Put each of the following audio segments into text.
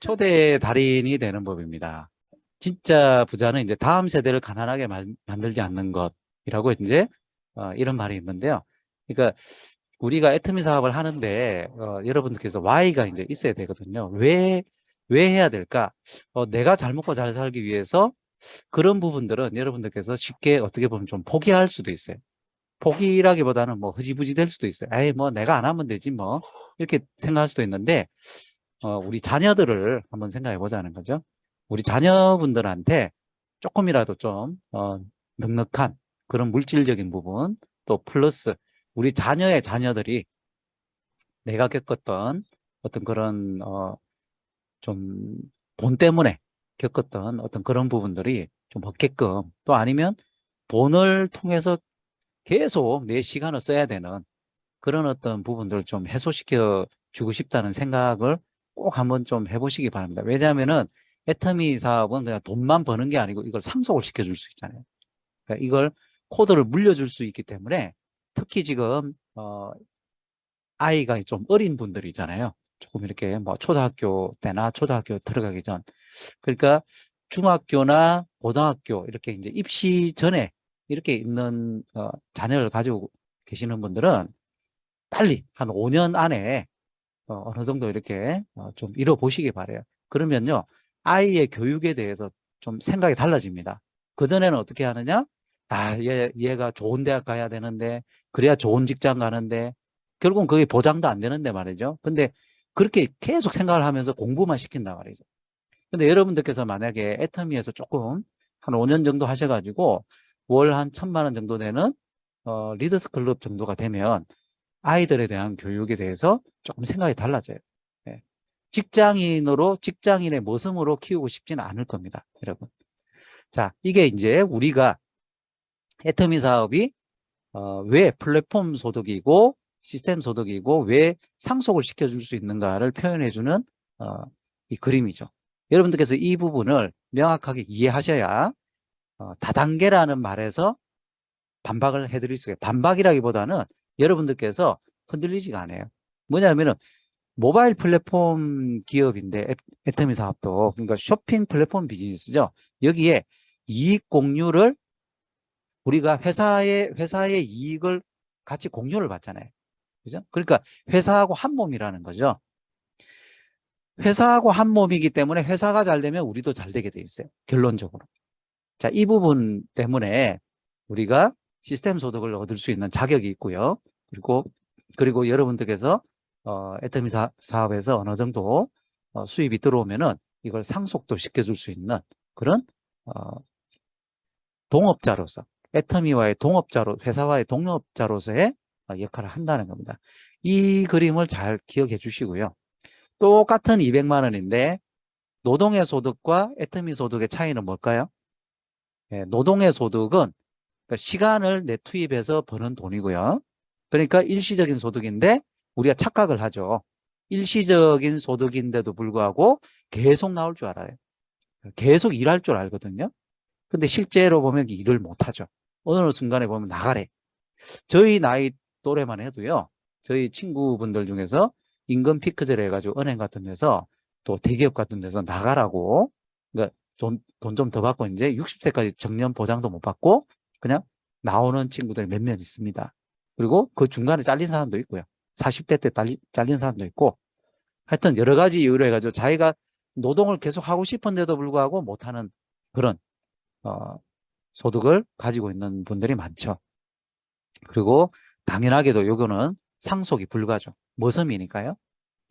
초대 달인이 되는 법입니다. 진짜 부자는 이제 다음 세대를 가난하게 만들지 않는 것이라고 이제 이런 말이 있는데요. 그러니까 우리가 애터미 사업을 하는데 여러분들께서 Y가 이제 있어야 되거든요. 왜 해야 될까? 내가 잘 먹고 잘 살기 위해서 그런 부분들은 여러분들께서 쉽게 어떻게 보면 좀 포기할 수도 있어요. 포기라기보다는 뭐 흐지부지 될 수도 있어요. 에이, 뭐 내가 안 하면 되지 뭐. 이렇게 생각할 수도 있는데, 우리 자녀들을 한번 생각해 보자는 거죠. 우리 자녀분들한테 조금이라도 좀, 넉넉한 그런 물질적인 부분, 또 플러스 우리 자녀의 자녀들이 내가 겪었던 어떤 그런, 좀 돈 때문에 겪었던 어떤 그런 부분들이 좀 없게끔, 또 아니면 돈을 통해서 계속 내 시간을 써야 되는 그런 어떤 부분들을 좀 해소시켜 주고 싶다는 생각을 꼭 한번 좀 해보시기 바랍니다. 왜냐하면은 애터미 사업은 그냥 돈만 버는 게 아니고 이걸 상속을 시켜줄 수 있잖아요. 그러니까 이걸 코드를 물려줄 수 있기 때문에 특히 지금 아이가 좀 어린 분들이잖아요. 조금 이렇게 뭐 초등학교 때나 초등학교 들어가기 전, 그러니까 중학교나 고등학교 이렇게 이제 입시 전에 이렇게 있는 자녀를 가지고 계시는 분들은 빨리 한 5년 안에 어느 정도 이렇게 좀 이뤄보시기 바래요. 그러면요, 아이의 교육에 대해서 좀 생각이 달라집니다. 그전에는 어떻게 하느냐? 아, 얘가 좋은 대학 가야 되는데, 그래야 좋은 직장 가는데, 결국은 그게 보장도 안 되는데 말이죠. 근데 그렇게 계속 생각을 하면서 공부만 시킨단 말이죠. 근데 여러분들께서 만약에 애터미에서 조금 한 5년 정도 하셔가지고 월 한 1,000만 원 정도 되는 리더스 클럽 정도가 되면 아이들에 대한 교육에 대해서 조금 생각이 달라져요. 예. 직장인의 모습으로 키우고 싶지는 않을 겁니다, 여러분. 자, 이게 이제 우리가 애터미 사업이 왜 플랫폼 소득이고 시스템 소득이고 왜 상속을 시켜줄 수 있는가를 표현해주는 이 그림이죠. 여러분들께서 이 부분을 명확하게 이해하셔야 다단계라는 말에서 반박을 해드릴 수가 있어요. 반박이라기보다는 여러분들께서 흔들리지가 않아요. 뭐냐면은 모바일 플랫폼 기업인데 애터미 사업도, 그러니까 쇼핑 플랫폼 비즈니스죠. 여기에 이익 공유를 우리가 회사의 이익을 같이 공유를 받잖아요. 그죠? 그러니까 회사하고 한 몸이라는 거죠. 회사하고 한 몸이기 때문에 회사가 잘 되면 우리도 잘 되게 돼 있어요. 결론적으로. 자, 이 부분 때문에 우리가 시스템 소득을 얻을 수 있는 자격이 있고요. 그리고 여러분들께서 애터미 사업에서 어느 정도 수입이 들어오면은 이걸 상속도 시켜줄 수 있는 그런 어, 동업자로서, 애터미와의 동업자로, 회사와의 동업자로서의 역할을 한다는 겁니다. 이 그림을 잘 기억해 주시고요. 똑같은 200만 원인데 노동의 소득과 애터미 소득의 차이는 뭘까요? 예, 노동의 소득은 그러니까 시간을 내 투입해서 버는 돈이고요. 그러니까 일시적인 소득인데 우리가 착각을 하죠. 일시적인 소득인데도 불구하고 계속 나올 줄 알아요. 계속 일할 줄 알거든요. 근데 실제로 보면 일을 못하죠. 어느 순간에 보면 나가래. 저희 나이 또래만 해도요, 저희 친구분들 중에서 임금 피크제를 해가지고 은행 같은 데서 또 대기업 같은 데서 나가라고, 그러니까 돈 좀 더 받고 이제 60세까지 정년 보장도 못 받고 그냥 나오는 친구들이 몇몇 있습니다. 그리고 그 중간에 잘린 사람도 있고요. 40대 때 잘린 사람도 있고, 하여튼 여러 가지 이유로 해가지고 자기가 노동을 계속 하고 싶은데도 불구하고 못하는 그런 어, 소득을 가지고 있는 분들이 많죠. 그리고 당연하게도 요거는 상속이 불가죠. 머섬이니까요.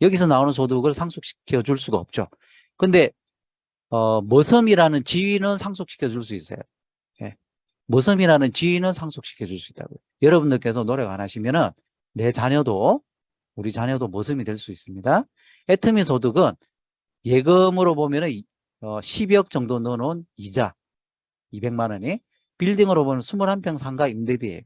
여기서 나오는 소득을 상속시켜 줄 수가 없죠. 근데 머섬이라는 지위는 상속시켜 줄 수 있어요. 예. 머섬이라는 지위는 상속시켜 줄 수 있다고요. 여러분들께서 노력 안 하시면은 내 자녀도, 우리 자녀도 머섬이 될 수 있습니다. 애터미 소득은 예금으로 보면은 10억 정도 넣어놓은 이자 200만 원이, 빌딩으로 보면 21평 상가 임대비예요.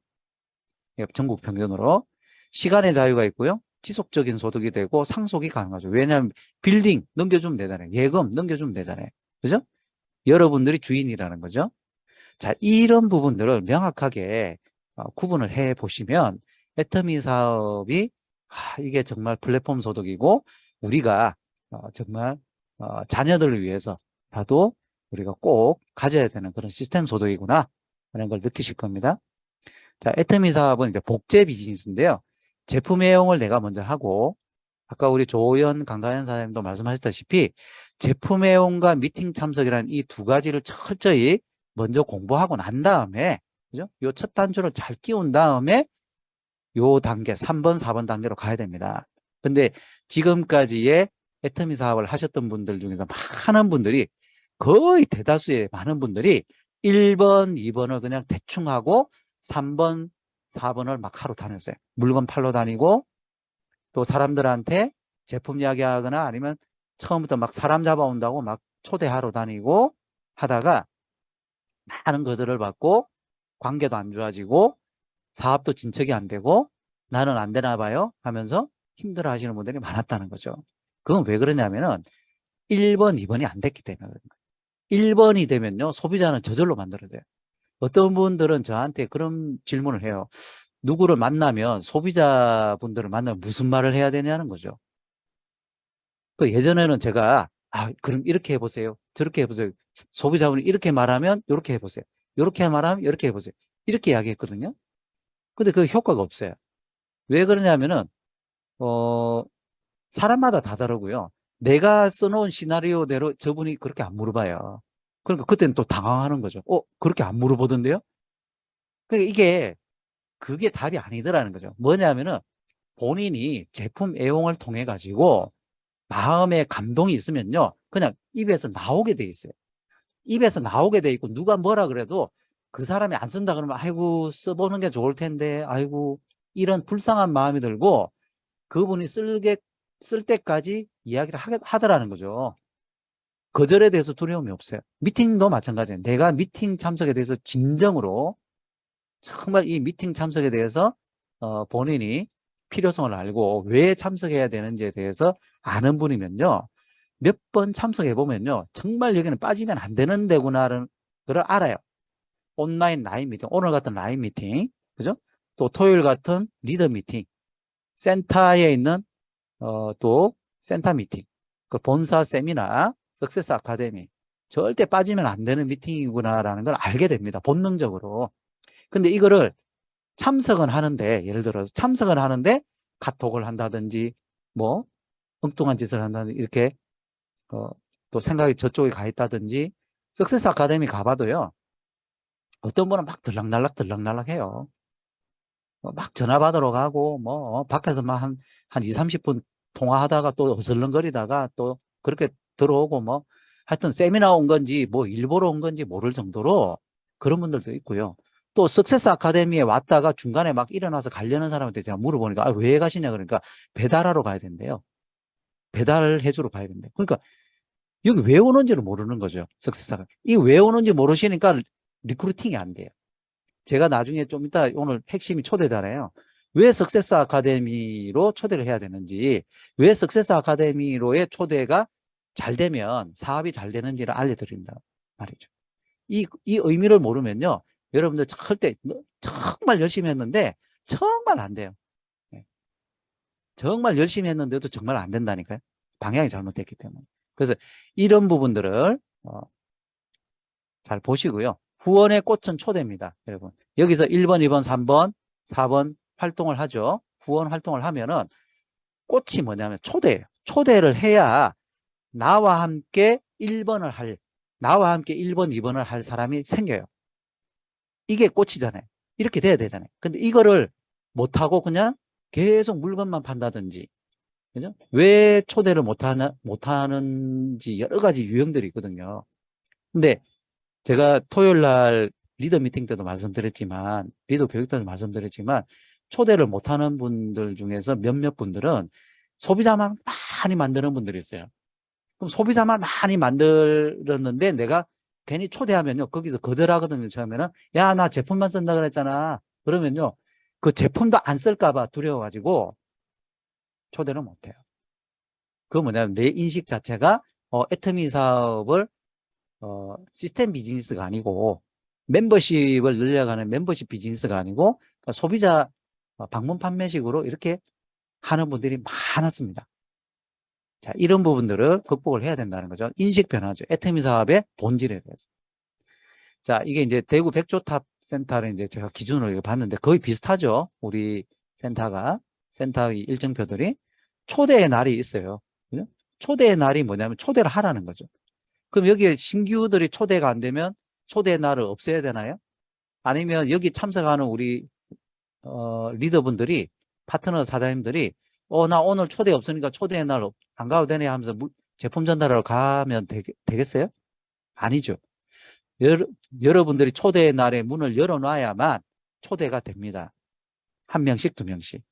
전국 평균으로. 시간의 자유가 있고요. 지속적인 소득이 되고 상속이 가능하죠. 왜냐하면 빌딩 넘겨주면 되잖아요. 예금 넘겨주면 되잖아요. 그죠? 여러분들이 주인이라는 거죠. 자, 이런 부분들을 명확하게 구분을 해 보시면 애터미 사업이 이게 정말 플랫폼 소득이고 우리가 정말 자녀들을 위해서라도 우리가 꼭 가져야 되는 그런 시스템 소득이구나 하는 걸 느끼실 겁니다. 자, 애터미 사업은 이제 복제 비즈니스인데요. 제품 애용을 내가 먼저 하고, 아까 우리 조현 강다현 사장님도 말씀하셨다시피 제품 애용과 미팅 참석이라는 이 두 가지를 철저히 먼저 공부하고 난 다음에, 그죠? 요 첫 단추를 잘 끼운 다음에 요 단계 3번, 4번 단계로 가야 됩니다. 근데 지금까지의 애터미 사업을 하셨던 분들 중에서 많은 분들이, 거의 대다수의 많은 분들이 1번, 2번을 그냥 대충 하고 3번, 4번을 막 하러 다녔어요. 물건 팔러 다니고 또 사람들한테 제품 이야기하거나 아니면 처음부터 막 사람 잡아온다고 막 초대하러 다니고 하다가 많은 거들을 받고 관계도 안 좋아지고 사업도 진척이 안 되고 나는 안 되나 봐요 하면서 힘들어 하시는 분들이 많았다는 거죠. 그건 왜 그러냐면은 1번, 2번이 안 됐기 때문에 그런 거예요. 1번이 되면요, 소비자는 저절로 만들어져요. 어떤 분들은 저한테 그런 질문을 해요. 누구를 만나면, 소비자분들을 만나면 무슨 말을 해야 되냐는 거죠. 그 예전에는 제가 그럼 이렇게 해보세요, 저렇게 해보세요, 소비자분이 이렇게 말하면 이렇게 해보세요, 이렇게 말하면 이렇게 해보세요, 이렇게 이야기했거든요. 근데 그 효과가 없어요. 왜 그러냐면은 사람마다 다 다르고요. 내가 써놓은 시나리오대로 저분이 그렇게 안 물어봐요. 그러니까 그때는 또 당황하는 거죠. 그렇게 안 물어보던데요? 그러니까 그게 답이 아니더라는 거죠. 뭐냐면은 본인이 제품 애용을 통해 가지고 마음에 감동이 있으면요, 그냥 입에서 나오게 돼 있어요. 입에서 나오게 돼 있고 누가 뭐라 그래도 그 사람이 안 쓴다 그러면 아이고 써보는 게 좋을 텐데, 아이고, 이런 불쌍한 마음이 들고 그분이 쓸 때까지 이야기를 하더라는 거죠. 거절에 대해서 두려움이 없어요. 미팅도 마찬가지예요. 내가 미팅 참석에 대해서 진정으로 정말 이 미팅 참석에 대해서 본인이 필요성을 알고 왜 참석해야 되는지에 대해서 아는 분이면요, 몇 번 참석해 보면요, 정말 여기는 빠지면 안 되는 데구나를 알아요. 온라인 라인 미팅, 오늘 같은 라인 미팅, 그죠? 또 토요일 같은 리더 미팅, 센터에 있는 또 센터 미팅, 그 본사 세미나, 석세스 아카데미, 절대 빠지면 안 되는 미팅이구나라는 걸 알게 됩니다. 본능적으로. 근데 이거를 참석은 하는데, 예를 들어서 참석을 하는데 카톡을 한다든지 뭐 엉뚱한 짓을 한다든지 이렇게 또 생각이 저쪽에 가 있다든지, 석세스 아카데미 가봐도요, 어떤 분은 막 들락날락 해요. 막 전화 받으러 가고 뭐 밖에서 막 한 2, 30분 통화하다가 또 어슬렁거리다가 또 그렇게 들어오고, 뭐 하여튼 세미나 온 건지 뭐 일보러 온 건지 모를 정도로 그런 분들도 있고요. 또 석세스 아카데미에 왔다가 중간에 막 일어나서 가려는 사람한테 제가 물어보니까 왜 가시냐 그러니까 배달하러 가야 된대요. 배달을 해주러 가야 된대. 그러니까 여기 왜 오는지를 모르는 거죠. 석세스 아카데미. 이 왜 오는지 모르시니까 리크루팅이 안 돼요. 제가 나중에 좀 이따, 오늘 핵심이 초대잖아요. 왜 석세스 아카데미로 초대를 해야 되는지, 왜 석세스 아카데미로의 초대가 잘 되면 사업이 잘 되는지를 알려드린다 말이죠. 이 의미를 모르면요, 여러분들 절대 정말 열심히 했는데 정말 안 돼요. 네. 정말 열심히 했는데도 정말 안 된다니까요. 방향이 잘못됐기 때문에. 그래서 이런 부분들을 잘 보시고요. 후원의 꽃은 초대입니다, 여러분. 여기서 1번, 2번, 3번, 4번 활동을 하죠. 후원 활동을 하면은 꽃이 뭐냐면 초대예요. 초대를 해야 나와 함께 1번을 나와 함께 1번, 2번을 할 사람이 생겨요. 이게 꽃이잖아요. 이렇게 돼야 되잖아요. 근데 이거를 못하고 그냥 계속 물건만 판다든지, 그죠? 왜 초대를 못하는지 여러 가지 유형들이 있거든요. 근데 제가 토요일 날 리더 미팅 때도 말씀드렸지만, 리더 교육 때도 말씀드렸지만, 초대를 못하는 분들 중에서 몇몇 분들은 소비자만 많이 만드는 분들이 있어요. 그럼 소비자만 많이 만들었는데 내가 괜히 초대하면요, 거기서 거절하거든요. 처음에는 야, 나 제품만 쓴다 그랬잖아. 그러면요, 그 제품도 안 쓸까 봐 두려워가지고 초대를 못해요. 그거 뭐냐면 내 인식 자체가 애터미 사업을 시스템 비즈니스가 아니고 멤버십을 늘려가는 멤버십 비즈니스가 아니고, 그러니까 소비자 방문 판매식으로 이렇게 하는 분들이 많았습니다. 자, 이런 부분들을 극복을 해야 된다는 거죠. 인식 변화죠. 애터미 사업의 본질에 대해서. 자, 이게 이제 대구 백조탑 센터를 이제 제가 기준으로 이거 봤는데 거의 비슷하죠. 우리 센터의 일정표들이 초대의 날이 있어요. 그죠? 초대의 날이 뭐냐면 초대를 하라는 거죠. 그럼 여기에 신규들이 초대가 안 되면 초대의 날을 없애야 되나요? 아니면 여기 참석하는 우리 리더분들이 파트너 사장님들이 나 오늘 초대 없으니까 초대의 날 안 가도 되네 하면서 제품 전달하러 가면 되겠어요? 아니죠. 여러분들이 초대의 날에 문을 열어놔야만 초대가 됩니다. 한 명씩, 두 명씩.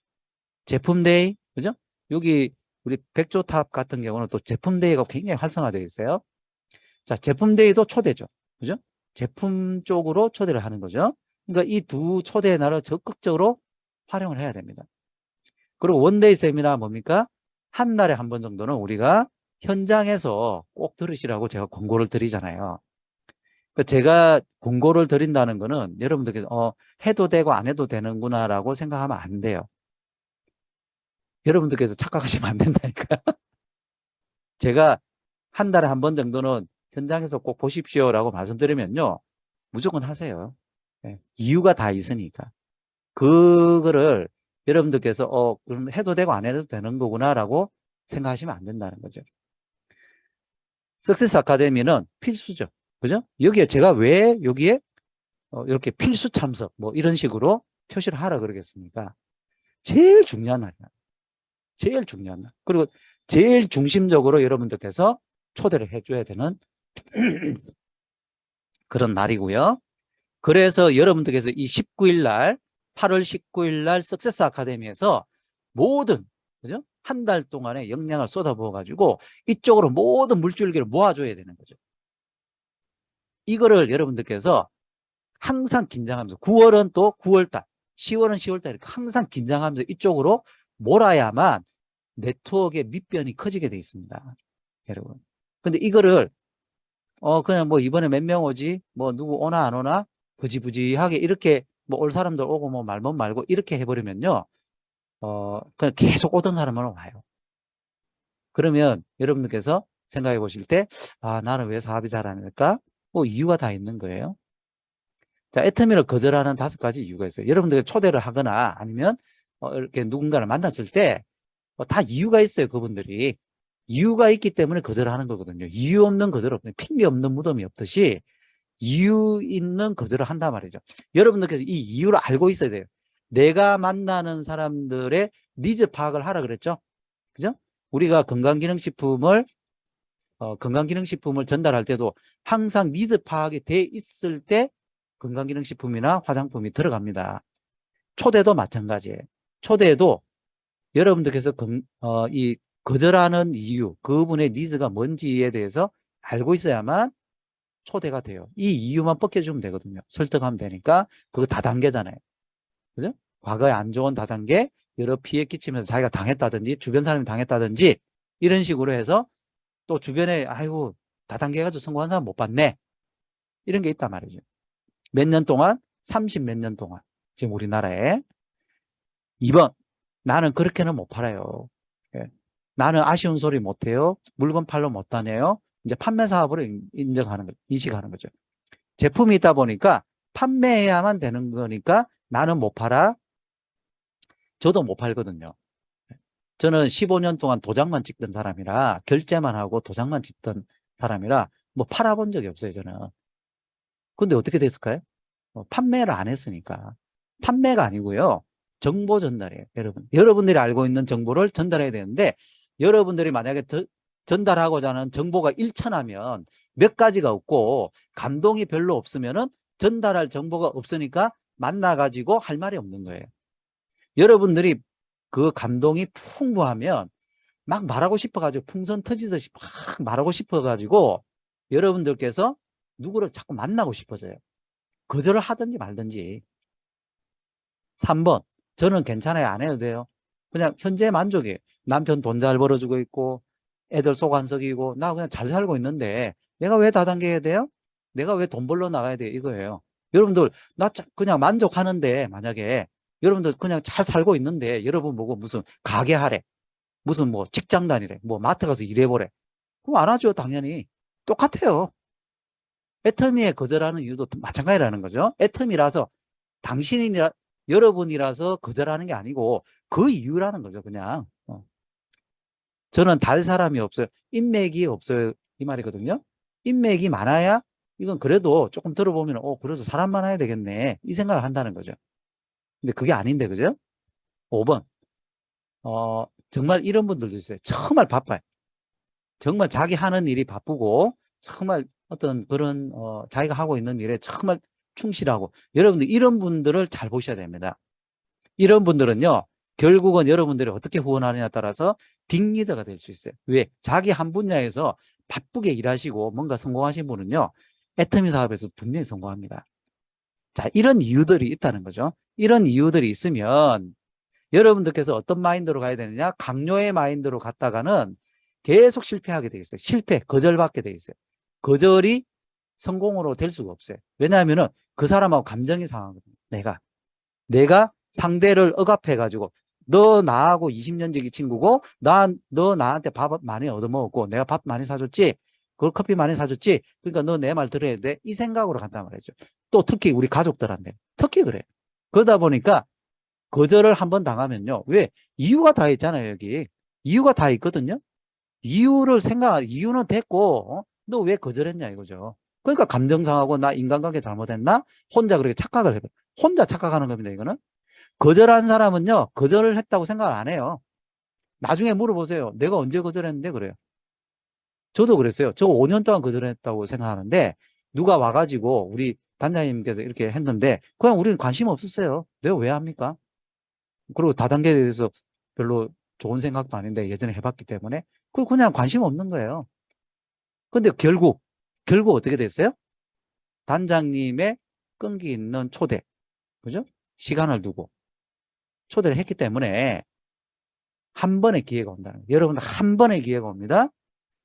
제품데이, 그죠? 여기 우리 백조탑 같은 경우는 또 제품데이가 굉장히 활성화되어 있어요. 자, 제품데이도 초대죠. 그죠? 제품 쪽으로 초대를 하는 거죠. 그러니까 이 두 초대의 날을 적극적으로 활용을 해야 됩니다. 그리고 원데이 세미나 뭡니까? 한 달에 한 번 정도는 우리가 현장에서 꼭 들으시라고 제가 권고를 드리잖아요. 제가 권고를 드린다는 거는 여러분들께서 해도 되고 안 해도 되는구나 라고 생각하면 안 돼요. 여러분들께서 착각하시면 안 된다니까. 제가 한 달에 한 번 정도는 현장에서 꼭 보십시오 라고 말씀드리면요, 무조건 하세요. 네. 이유가 다 있으니까. 그거를 여러분들께서 그럼 해도 되고 안 해도 되는 거구나 라고 생각하시면 안 된다는 거죠. 석세스 아카데미는 필수죠. 그죠? 여기에 제가 왜 여기에 이렇게 필수 참석 뭐 이런 식으로 표시를 하라 그러겠습니까? 제일 중요한 날이야. 제일 중요한 날. 그리고 제일 중심적으로 여러분들께서 초대를 해줘야 되는 그런 날이고요. 그래서 여러분들께서 이 19일 날, 8월 19일 날 석세스 아카데미에서 모든, 그죠? 한 달 동안의 역량을 쏟아부어 가지고 이쪽으로 모든 물줄기를 모아줘야 되는 거죠. 이거를 여러분들께서 항상 긴장하면서 9월은 또 9월달, 10월은 10월달 이렇게 항상 긴장하면서 이쪽으로 몰아야만 네트워크의 밑변이 커지게 돼 있습니다. 여러분. 근데 이거를 그냥 뭐 이번에 몇 명 오지? 뭐 누구 오나 안 오나? 부지부지하게 이렇게 뭐 올 사람들 오고 뭐 말면 말고 이렇게 해버리면요. 그냥 계속 오던 사람은 와요. 그러면 여러분들께서 생각해 보실 때, 나는 왜 사업이 잘 안 될까? 이유가 다 있는 거예요. 자, 애터미를 거절하는 5가지 이유가 있어요. 여러분들이 초대를 하거나 아니면 이렇게 누군가를 만났을 때 다 이유가 있어요. 그분들이. 이유가 있기 때문에 거절하는 거거든요. 이유 없는 거절 없는, 핑계 없는 무덤이 없듯이 이유 있는 거절을 한단 말이죠. 여러분들께서 이 이유를 알고 있어야 돼요. 내가 만나는 사람들의 니즈 파악을 하라 그랬죠. 그죠? 우리가 건강기능식품을 전달할 때도 항상 니즈 파악이 돼 있을 때 건강기능식품이나 화장품이 들어갑니다. 초대도 마찬가지예요. 초대에도 여러분들께서 이 거절하는 이유, 그분의 니즈가 뭔지에 대해서 알고 있어야만 초대가 돼요. 이 이유만 벗겨주면 되거든요. 설득하면 되니까 그거 다단계잖아요. 그죠? 과거에 안 좋은 다단계, 여러 피해 끼치면서 자기가 당했다든지 주변 사람이 당했다든지 이런 식으로 해서 또 주변에 아이고 다단계 해가지고 성공한 사람 못 봤네. 이런 게 있단 말이죠. 몇 년 동안? 30 몇 년 동안 지금 우리나라에. 2번, 나는 그렇게는 못 팔아요. 예. 나는 아쉬운 소리 못해요. 물건 팔러 못 다녀요. 이제 판매 사업으로 인식하는 거죠. 제품이 있다 보니까 판매해야만 되는 거니까 나는 못 팔아. 저도 못 팔거든요. 저는 15년 동안 도장만 찍던 사람이라, 결제만 하고 도장만 찍던 사람이라 뭐 팔아본 적이 없어요, 저는. 근데 어떻게 됐을까요? 판매를 안 했으니까. 판매가 아니고요. 정보 전달이에요, 여러분. 여러분들이 알고 있는 정보를 전달해야 되는데, 여러분들이 만약에 전달하고자 하는 정보가 일천하면 몇 가지가 없고 감동이 별로 없으면은 전달할 정보가 없으니까 만나가지고 할 말이 없는 거예요. 여러분들이 그 감동이 풍부하면 막 말하고 싶어가지고 풍선 터지듯이 막 말하고 싶어가지고 여러분들께서 누구를 자꾸 만나고 싶어져요. 거절을 하든지 말든지. 3번, 저는 괜찮아요. 안 해도 돼요. 그냥 현재 만족이에요. 남편 돈 잘 벌어주고 있고 애들 속 안 썩이고 나 그냥 잘 살고 있는데 내가 왜 다단계 해야 돼요? 내가 왜 돈 벌러 나가야 돼? 이거예요. 여러분들 나 그냥 만족하는데, 만약에 여러분들 그냥 잘 살고 있는데 여러분 보고 무슨 가게 하래, 무슨 뭐 직장 다니래. 뭐 마트 가서 일해보래. 그럼 안 하죠, 당연히. 똑같아요. 애터미에 거절하는 이유도 마찬가지라는 거죠. 애터미라서 당신이라 여러분이라서 거절하는 게 아니고 그 이유라는 거죠, 그냥. 저는 달 사람이 없어요. 인맥이 없어요. 이 말이거든요. 인맥이 많아야 이건 그래도 조금 들어보면 그래도 사람 많아야 되겠네. 이 생각을 한다는 거죠. 근데 그게 아닌데, 그죠? 5번. 정말 이런 분들도 있어요. 정말 바빠요. 정말 자기 하는 일이 바쁘고 정말 어떤 그런 자기가 하고 있는 일에 정말 충실하고 여러분들 이런 분들을 잘 보셔야 됩니다. 이런 분들은요. 결국은 여러분들이 어떻게 후원하느냐에 따라서 빅리더가 될 수 있어요. 왜? 자기 한 분야에서 바쁘게 일하시고 뭔가 성공하신 분은요. 애터미 사업에서 분명히 성공합니다. 자, 이런 이유들이 있다는 거죠. 이런 이유들이 있으면 여러분들께서 어떤 마인드로 가야 되느냐? 강요의 마인드로 갔다가는 계속 실패하게 돼 있어요. 실패, 거절받게 돼 있어요. 거절이 성공으로 될 수가 없어요. 왜냐하면은 그 사람하고 감정이 상하거든요. 내가 상대를 억압해가지고 너 나하고 20년지기 친구고 너 나한테 밥 많이 얻어먹었고 내가 밥 많이 사줬지? 그 커피 많이 사줬지? 그러니까 너 내 말 들어야 돼. 이 생각으로 간단 말이죠. 또 특히 우리 가족들한테 특히 그래요. 그러다 보니까 거절을 한번 당하면요. 왜? 이유가 다 있잖아요, 여기. 이유가 다 있거든요. 이유는 됐고, 너 왜 거절했냐, 이거죠. 그러니까 감정 상하고 나 인간관계 잘못했나? 혼자 그렇게 착각을 해요. 혼자 착각하는 겁니다, 이거는. 거절한 사람은요, 거절을 했다고 생각을 안 해요. 나중에 물어보세요. 내가 언제 거절했는데 그래요. 저도 그랬어요. 저 5년 동안 거절했다고 생각하는데, 누가 와가지고 우리 단장님께서 이렇게 했는데, 그냥 우리는 관심 없었어요. 내가 왜 합니까? 그리고 다단계에 대해서 별로 좋은 생각도 아닌데 예전에 해봤기 때문에 그냥 관심 없는 거예요. 근데 결국 어떻게 됐어요? 단장님의 끈기 있는 초대, 그죠? 시간을 두고 초대를 했기 때문에 한 번의 기회가 온다는 거예요. 여러분들 한 번의 기회가 옵니다.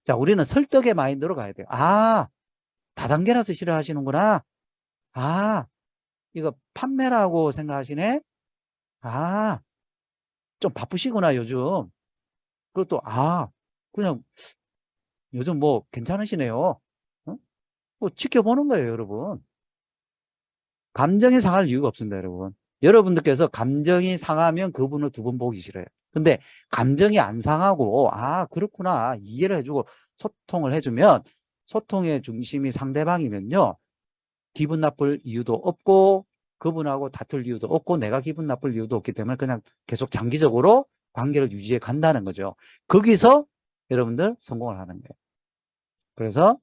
자, 우리는 설득의 마인드로 가야 돼요. 다단계라서 싫어하시는구나. 이거 판매라고 생각하시네. 좀 바쁘시구나 요즘. 그것도 그냥 요즘 뭐 괜찮으시네요. 어? 뭐 지켜보는 거예요, 여러분. 감정이 상할 이유가 없습니다, 여러분. 여러분들께서 감정이 상하면 그분을 두 번 보기 싫어요. 근데 감정이 안 상하고 그렇구나 이해를 해주고 소통을 해주면 소통의 중심이 상대방이면요. 기분 나쁠 이유도 없고 그분하고 다툴 이유도 없고 내가 기분 나쁠 이유도 없기 때문에 그냥 계속 장기적으로 관계를 유지해 간다는 거죠. 거기서 여러분들 성공을 하는 거예요. 그래서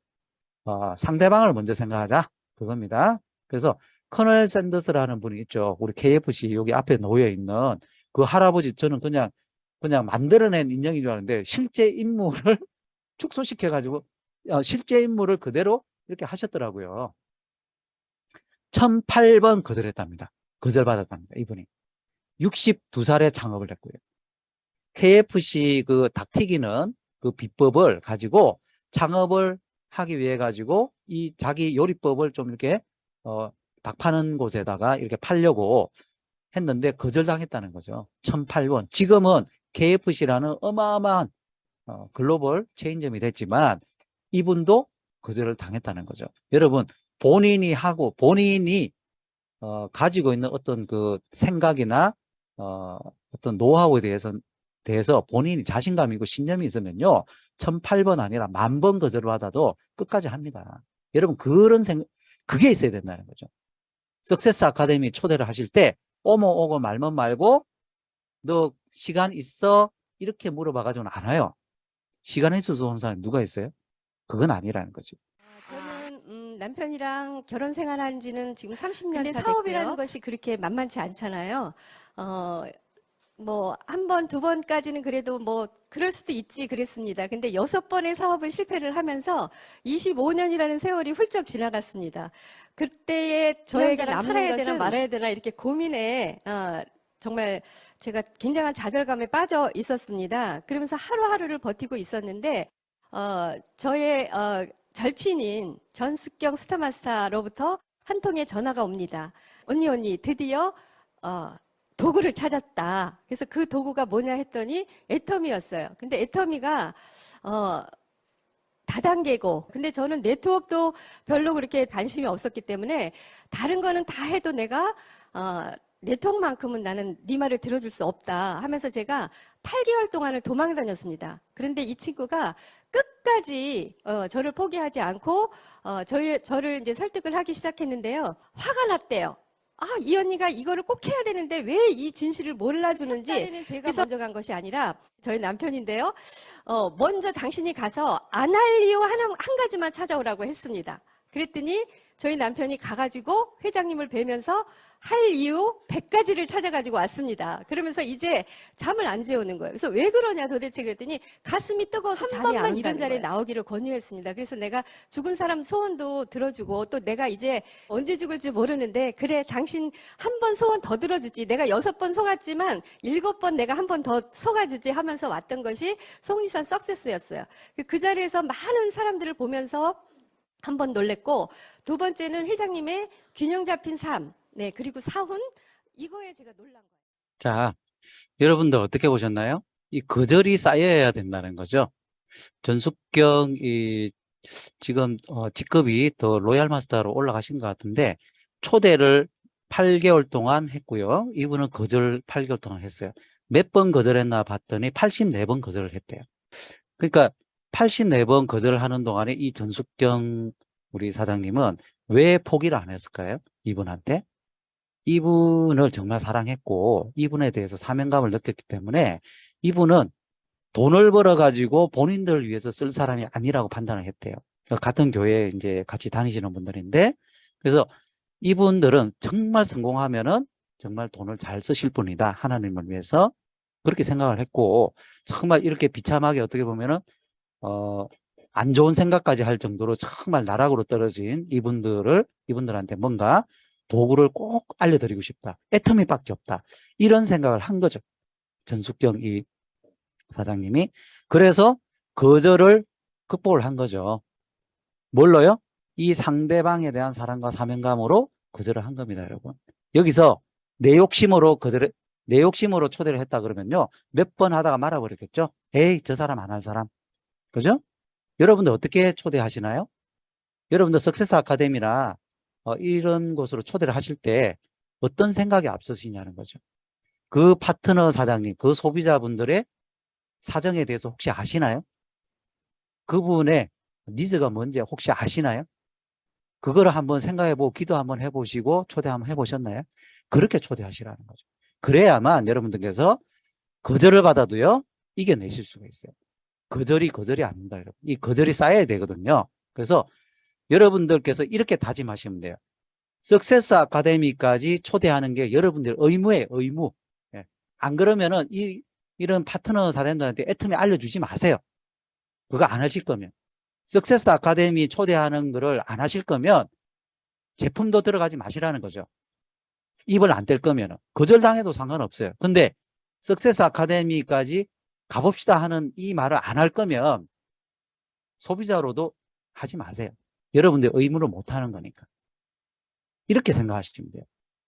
상대방을 먼저 생각하자 그겁니다. 그래서 커널 샌더스라는 분이 있죠. 우리 KFC 여기 앞에 놓여 있는 그 할아버지 저는 그냥 만들어낸 인형인 줄 알았는데 실제 인물을 축소시켜 가지고 실제 인물을 그대로 이렇게 하셨더라고요. 1008번 거절했답니다. 거절받았답니다. 이분이 62살에 창업을 했고요. KFC 그 닭튀기는 그 비법을 가지고 창업을 하기 위해 가지고 이 자기 요리법을 좀 이렇게 닭 파는 곳에다가 이렇게 팔려고 했는데 거절당했다는 거죠. 1008번. 지금은 KFC라는 어마어마한 글로벌 체인점이 됐지만 이분도 거절을 당했다는 거죠. 여러분 본인이 가지고 있는 어떤 그 생각이나 어떤 노하우에 대해서 본인이 자신감이고 신념이 있으면요. 1008번 아니라 10,000번 거절을 받아도 끝까지 합니다. 여러분 그게 있어야 된다는 거죠. 석세스 아카데미 초대를 하실 때 오고 말면 말고 너 시간 있어? 이렇게 물어봐가지고는 안 와요. 시간 있어서 오는 사람이 누가 있어요? 그건 아니라는 거죠. 저는 남편이랑 결혼 생활한 지는 지금 30년 근데 차 사업이라는 됐고요. 것이 그렇게 만만치 않잖아요. 뭐, 한 번, 두 번까지는 그래도 뭐, 그럴 수도 있지 그랬습니다. 근데 6번의 사업을 실패를 하면서 25년이라는 세월이 훌쩍 지나갔습니다. 그때에 저에게 남자랑 남는 살아야 것은 되나 말아야 되나 이렇게 고민에, 정말 제가 굉장한 좌절감에 빠져 있었습니다. 그러면서 하루하루를 버티고 있었는데, 저의, 절친인 전숙경 스타마스터로부터 한 통의 전화가 옵니다. 언니, 드디어, 도구를 찾았다. 그래서 그 도구가 뭐냐 했더니 애터미였어요. 근데 애터미가 다단계고, 근데 저는 네트워크도 별로 그렇게 관심이 없었기 때문에 다른 거는 다 해도 내가 네트워크만큼은 나는 네 말을 들어줄 수 없다 하면서 제가 8개월 동안을 도망 다녔습니다. 그런데 이 친구가 끝까지 저를 포기하지 않고 저를 이제 설득을 하기 시작했는데요. 화가 났대요. 이 언니가 이거를 꼭 해야 되는데 왜 이 진실을 몰라주는지. 제가 먼저 간 것이 아니라 저희 남편인데요. 먼저 당신이 가서 안 할 이유 한 가지만 찾아오라고 했습니다. 그랬더니 저희 남편이 가가지고 회장님을 뵈면서 할 이유 100가지를 찾아가지고 왔습니다. 그러면서 이제 잠을 안 재우는 거예요. 그래서 왜 그러냐 도대체 그랬더니 가슴이 뜨거워서 잠이 안 온다는 거예요. 이런 자리에 나오기를 권유했습니다. 그래서 내가 죽은 사람 소원도 들어주고 또 내가 이제 언제 죽을지 모르는데 그래 당신 한 번 소원 더 들어주지. 내가 6번 속았지만 7번 내가 한 번 더 속아주지 하면서 왔던 것이 속리산 석세스였어요. 그 자리에서 많은 사람들을 보면서 한 번 놀랬고, 두 번째는 회장님의 균형 잡힌 삶, 네, 그리고 사훈, 이거에 제가 놀란 거예요. 자, 여러분들 어떻게 보셨나요? 이 거절이 쌓여야 된다는 거죠. 전숙경 지금 직급이 더 로얄 마스터로 올라가신 것 같은데 초대를 8개월 동안 했고요. 이분은 거절 8개월 동안 했어요. 몇 번 거절했나 봤더니 84번 거절을 했대요. 그러니까 84번 거절을 하는 동안에 이 전숙경 우리 사장님은 왜 포기를 안 했을까요? 이분한테. 이분을 정말 사랑했고 이분에 대해서 사명감을 느꼈기 때문에 이분은 돈을 벌어가지고 본인들을 위해서 쓸 사람이 아니라고 판단을 했대요. 같은 교회에 이제 같이 다니시는 분들인데, 그래서 이분들은 정말 성공하면은 정말 돈을 잘 쓰실 분이다. 하나님을 위해서. 그렇게 생각을 했고, 정말 이렇게 비참하게 어떻게 보면은, 안 좋은 생각까지 할 정도로 정말 나락으로 떨어진 이분들한테 뭔가 도구를 꼭 알려드리고 싶다. 애터미밖에 없다. 이런 생각을 한 거죠. 전숙경 이 사장님이. 그래서 거절을 극복을 한 거죠. 뭘로요? 이 상대방에 대한 사랑과 사명감으로 거절을 한 겁니다, 여러분. 여기서 내 욕심으로 초대를 했다 그러면요. 몇 번 하다가 말아버렸겠죠? 에이, 저 사람 안 할 사람. 그죠? 여러분들 어떻게 초대하시나요? 여러분들 석세스 아카데미나 이런 곳으로 초대를 하실 때 어떤 생각이 앞서시냐는 거죠. 그 파트너 사장님, 그 소비자분들의 사정에 대해서 혹시 아시나요? 그분의 니즈가 뭔지 혹시 아시나요? 그거를 한번 생각해보고 기도 한번 해보시고 초대 한번 해보셨나요? 그렇게 초대하시라는 거죠. 그래야만 여러분들께서 거절을 받아도요 이겨내실 수가 있어요. 거절이 아닙니다, 여러분. 이 거절이 쌓여야 되거든요. 그래서 여러분들께서 이렇게 다짐하시면 돼요. 석세스 아카데미까지 초대하는 게 여러분들 의무예요, 의무. 예. 안 그러면은 이런 파트너 사람들한테 애터미 알려주지 마세요. 그거 안 하실 거면. 석세스 아카데미 초대하는 거를 안 하실 거면 제품도 들어가지 마시라는 거죠. 입을 안 뗄 거면. 거절당해도 상관없어요. 근데 석세스 아카데미까지 가봅시다 하는 이 말을 안 할 거면 소비자로도 하지 마세요. 여러분들 의무를 못 하는 거니까. 이렇게 생각하시면 돼요.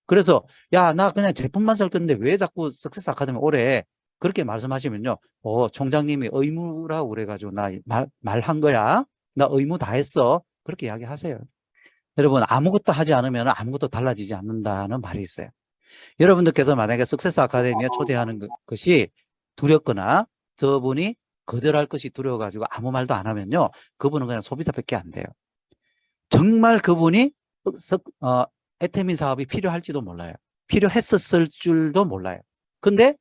그래서 야, 나 그냥 제품만 살 건데 왜 자꾸 석세스 아카데미 오래? 그렇게 말씀하시면요. 총장님이 의무라고 그래가지고 나 말한 거야. 나 의무 다 했어. 그렇게 이야기하세요. 여러분 아무것도 하지 않으면 아무것도 달라지지 않는다는 말이 있어요. 여러분들께서 만약에 석세스 아카데미에 초대하는 것이 두렵거나 저분이 거절할 것이 두려워가지고 아무 말도 안 하면요. 그분은 그냥 소비자밖에 안 돼요. 정말 그분이 애터미 사업이 필요할지도 몰라요. 필요했었을 줄도 몰라요. 근데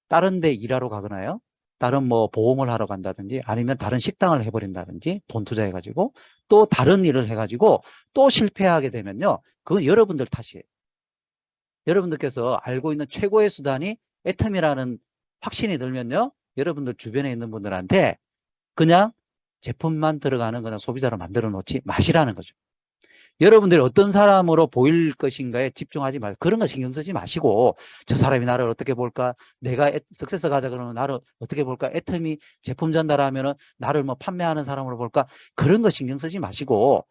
다른 데 일하러 가거나요. 다른 뭐 보험을 하러 간다든지 아니면 다른 식당을 해버린다든지 돈 투자해가지고 또 다른 일을 해가지고 또 실패하게 되면요. 그건 여러분들 탓이에요. 여러분들께서 알고 있는 최고의 수단이 애터미라는 확신이 들면요. 여러분들 주변에 있는 분들한테 그냥 제품만 들어가는 그냥 소비자로 만들어 놓지 마시라는 거죠. 여러분들이 어떤 사람으로 보일 것인가에 집중하지 마시고 그런 거 신경 쓰지 마시고 저 사람이 나를 어떻게 볼까? 내가 석세스 가자 그러면 나를 어떻게 볼까? 애터미 제품 전달하면 나를 뭐 판매하는 사람으로 볼까? 그런 거 신경 쓰지 마시고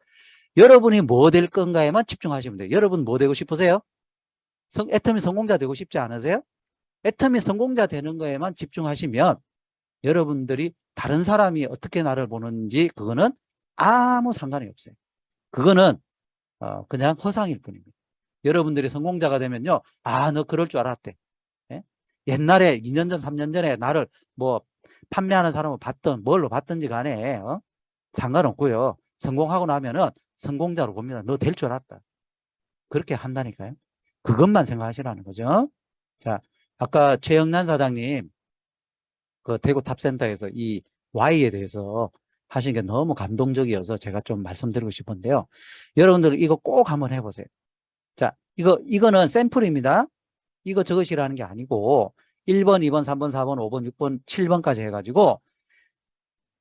여러분이 뭐 될 건가에만 집중하시면 돼요. 여러분 뭐 되고 싶으세요? 애터미 성공자 되고 싶지 않으세요? 애터미 성공자 되는 거에만 집중하시면 여러분들이 다른 사람이 어떻게 나를 보는지 그거는 아무 상관이 없어요. 그거는 그냥 허상일 뿐입니다. 여러분들이 성공자가 되면요. 아, 너 그럴 줄 알았대. 예? 옛날에 2년 전, 3년 전에 나를 뭐 판매하는 사람을 봤던 뭘로 봤던지 간에 상관없고요. 성공하고 나면은 성공자로 봅니다. 너 될 줄 알았다. 그렇게 한다니까요. 그것만 생각하시라는 거죠. 자, 아까 최영란 사장님 그 대구 탑센터에서 이 Y에 대해서 하신 게 너무 감동적이어서 제가 좀 말씀드리고 싶은데요. 여러분들 이거 꼭 한번 해보세요. 자, 이거는 샘플입니다. 이거 적으시라는 게 아니고 1번, 2번, 3번, 4번, 5번, 6번, 7번까지 해가지고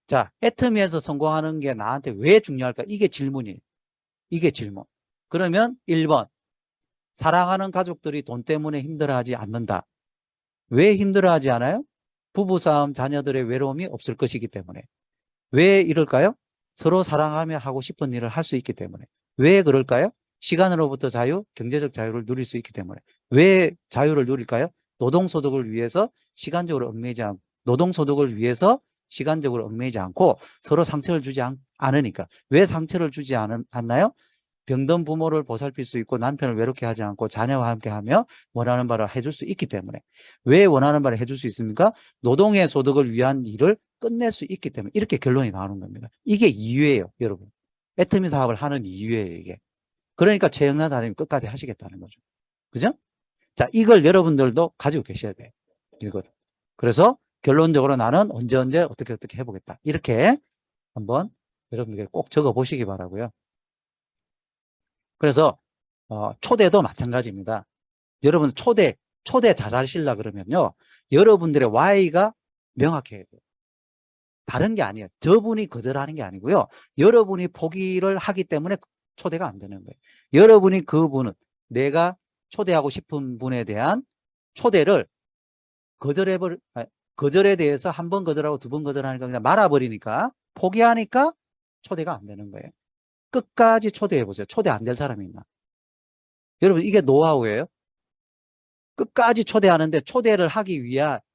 자, 애터미에서 성공하는 게 나한테 왜 중요할까? 이게 질문이에요. 이게 질문. 그러면 1번, 사랑하는 가족들이 돈 때문에 힘들어하지 않는다. 왜 힘들어하지 않아요? 부부싸움, 자녀들의 외로움이 없을 것이기 때문에. 왜 이럴까요? 서로 사랑하며 하고 싶은 일을 할 수 있기 때문에. 왜 그럴까요? 시간으로부터 자유, 경제적 자유를 누릴 수 있기 때문에. 왜 자유를 누릴까요? 노동소득을 위해서 시간적으로 얽매이지 않고, 노동소득을 위해서 시간적으로 얽매이지 않고 서로 상처를 주지 않으니까. 왜 상처를 주지 않나요? 병든 부모를 보살필 수 있고 남편을 외롭게 하지 않고 자녀와 함께 하며 원하는 바를 해줄 수 있기 때문에. 왜 원하는 바를 해줄 수 있습니까? 노동의 소득을 위한 일을 끝낼 수 있기 때문에. 이렇게 결론이 나오는 겁니다. 이게 이유예요, 여러분. 애터미 사업을 하는 이유예요, 이게. 그러니까 최영란 사장님이 끝까지 하시겠다는 거죠. 그죠? 자, 이걸 여러분들도 가지고 계셔야 돼요. 이걸. 그래서 결론적으로 나는 언제 어떻게 해보겠다. 이렇게 한번 여러분들께 꼭 적어 보시기 바라고요. 그래서 초대도 마찬가지입니다. 여러분 초대 잘하시려 그러면요. 여러분들의 Y가 명확해야 돼요. 다른 게 아니에요. 저분이 거절하는 게 아니고요. 여러분이 포기를 하기 때문에 초대가 안 되는 거예요. 여러분이 그분은 내가 초대하고 싶은 분에 대한 초대를 거절에 대해서 한 번 거절하고 두 번 거절하니까 그냥 말아버리니까 포기하니까 초대가 안 되는 거예요. 끝까지 초대해 보세요. 초대 안 될 사람이 있나? 여러분 이게 노하우예요. 끝까지 초대하는데 초대를 하기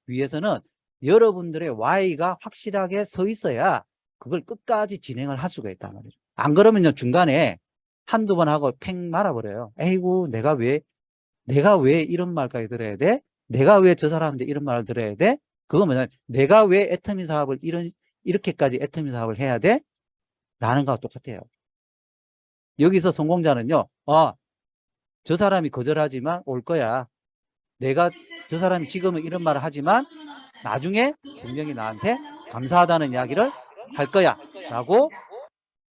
위해서는 여러분들의 Y가 확실하게 서 있어야 그걸 끝까지 진행을 할 수가 있단 말이죠. 안 그러면요 중간에 한두 번 하고 팽 말아버려요. 에이구 내가 왜 이런 말까지 들어야 돼? 내가 왜 저 사람한테 이런 말을 들어야 돼? 그거 뭐냐 내가 왜 애터미 사업을 이렇게까지 애터미 사업을 해야 돼? 라는 거와 똑같아요. 여기서 성공자는요 저 사람이 거절하지만 올 거야. 내가 저 사람이 지금은 이런 말을 하지만 나중에 분명히 나한테 감사하다는 이야기를 할 거야 라고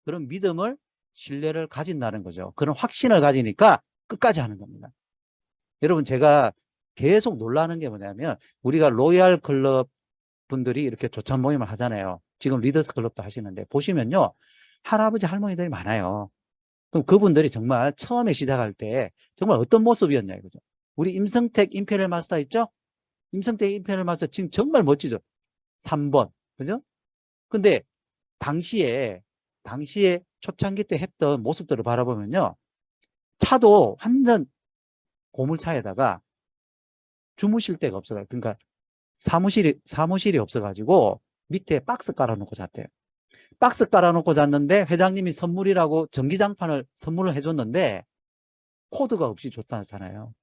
그런 믿음을 신뢰를 가진다는 거죠. 그런 확신을 가지니까 끝까지 하는 겁니다. 여러분 제가 계속 놀라는 게 뭐냐면 우리가 로얄 클럽 분들이 이렇게 조찬 모임을 하잖아요. 지금 리더스 클럽도 하시는데 보시면요 할아버지 할머니들이 많아요. 그럼 그분들이 정말 처음에 시작할 때 정말 어떤 모습이었냐 이거죠. 우리 임성택 임페리얼 마스터 있죠? 임성택 임페리얼 마스터 지금 정말 멋지죠? 3번. 그죠? 근데 당시에 초창기 때 했던 모습들을 바라보면요. 차도 완전 고물차에다가 주무실 데가 없어요. 그러니까 사무실이 없어가지고 밑에 박스 깔아놓고 잤대요. 박스 깔아놓고 잤는데 회장님이 선물이라고 전기장판을 선물을 해줬는데 코드가 없이 줬다잖아요.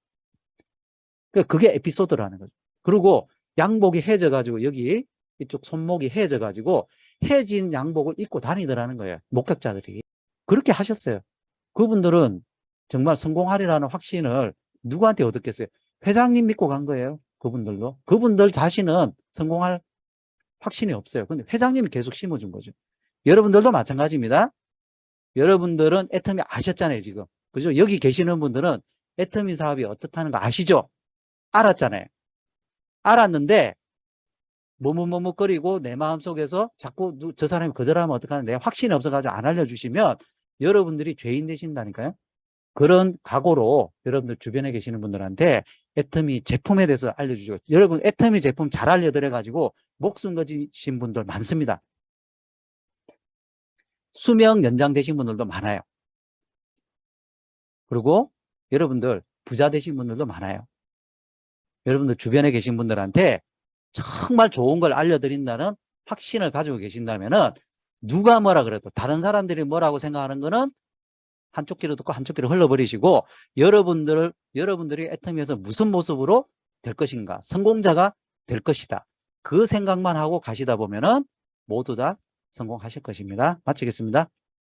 그게 에피소드라는 거죠. 그리고 양복이 해져가지고 여기 이쪽 손목이 해져가지고 해진 양복을 입고 다니더라는 거예요. 목격자들이. 그렇게 하셨어요. 그분들은 정말 성공하리라는 확신을 누구한테 얻었겠어요? 회장님 믿고 간 거예요. 그분들도. 그분들 자신은 성공할 확신이 없어요. 근데 회장님이 계속 심어준 거죠. 여러분들도 마찬가지입니다. 여러분들은 애터미 아셨잖아요, 지금. 그죠? 여기 계시는 분들은 애터미 사업이 어떻다는 거 아시죠? 알았잖아요. 알았는데 머뭇머뭇거리고 내 마음속에서 자꾸 저 사람이 거절하면 어떡하는데 확신이 없어가지고 안 알려주시면 여러분들이 죄인 되신다니까요. 그런 각오로 여러분들 주변에 계시는 분들한테 애터미 제품에 대해서 알려주시고 여러분 애터미 제품 잘 알려드려가지고 목숨 거지신 분들 많습니다. 수명 연장되신 분들도 많아요. 그리고 여러분들 부자 되신 분들도 많아요. 여러분들 주변에 계신 분들한테 정말 좋은 걸 알려드린다는 확신을 가지고 계신다면은 누가 뭐라 그래도 다른 사람들이 뭐라고 생각하는 거는 한쪽 귀로 듣고 한쪽 귀로 흘러버리시고 여러분들이 애터미에서 무슨 모습으로 될 것인가, 성공자가 될 것이다. 그 생각만 하고 가시다 보면은 모두 다 성공하실 것입니다. 마치겠습니다.